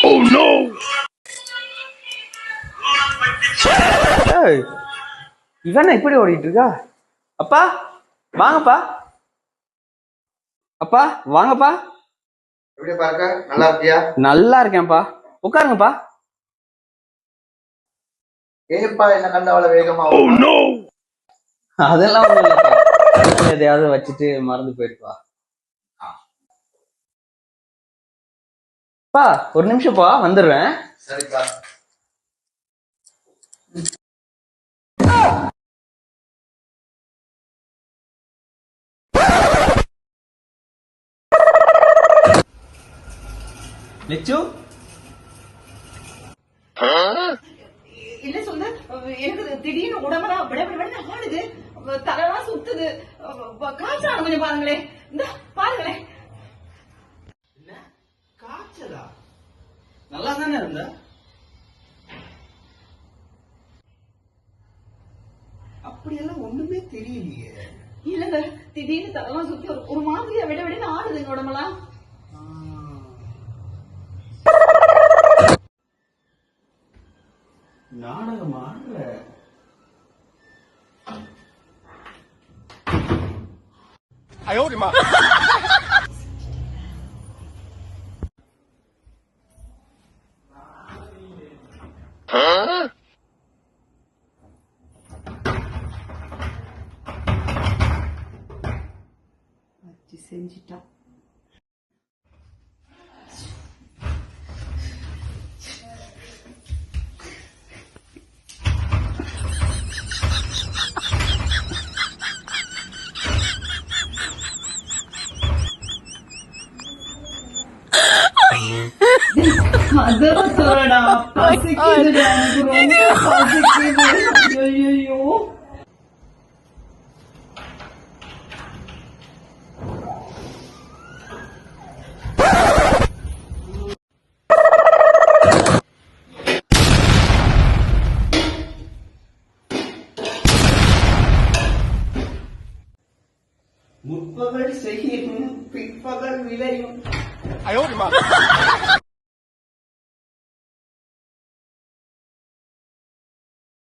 Oh no! இவன் இப்படி ஓடிட்டு இருக்கா? அப்பா வாங்கப்பா, அப்பா வாங்கப்பா. எப்படி பாருங்க, நல்லா இருக்கியா? நல்லா இருக்கேன்ப்பா, உட்காருங்கப்பா. ஏப்பா என்ன கண்ட அவ்வளவு வேகமா? அதெல்லாம் ஒண்ணும் இல்லப்பா, எதையாவது வச்சுட்டு மறந்து போயிருப்பா. பா ஒரு நிமிஷம்ப்பா, வந்துடுறேன். சரிப்பா. லெச்சு இல்ல சொல்ல, எனக்கு திடீர்னு உடம்பெல்லாம் விட ஆடுது, தலைலாம் சுத்துது, காய்ச்சல் கொஞ்சம் பாருங்களேன். இந்த பாருங்களேன். காய்ச்சலா? நல்லா தானே இருந்த? அப்படியெல்லாம் ஒண்ணுமே தெரியலையே. இல்லங்க, திடீர்னு தலைலாம் சுத்தி ஒரு மாதிரியா விட ஆடுதுங்க உடம்பெல்லாம். நாடகம் ஆடுற? ஐயோடிமா. செஞ்சிட்டான். அதான் சொல்லடா, பசிக்குதுடா, எனக்கு ரொம்ப பசிக்குது. ஐயோ முற்பகல் செய்யும் பிற்பகல் விளையும்.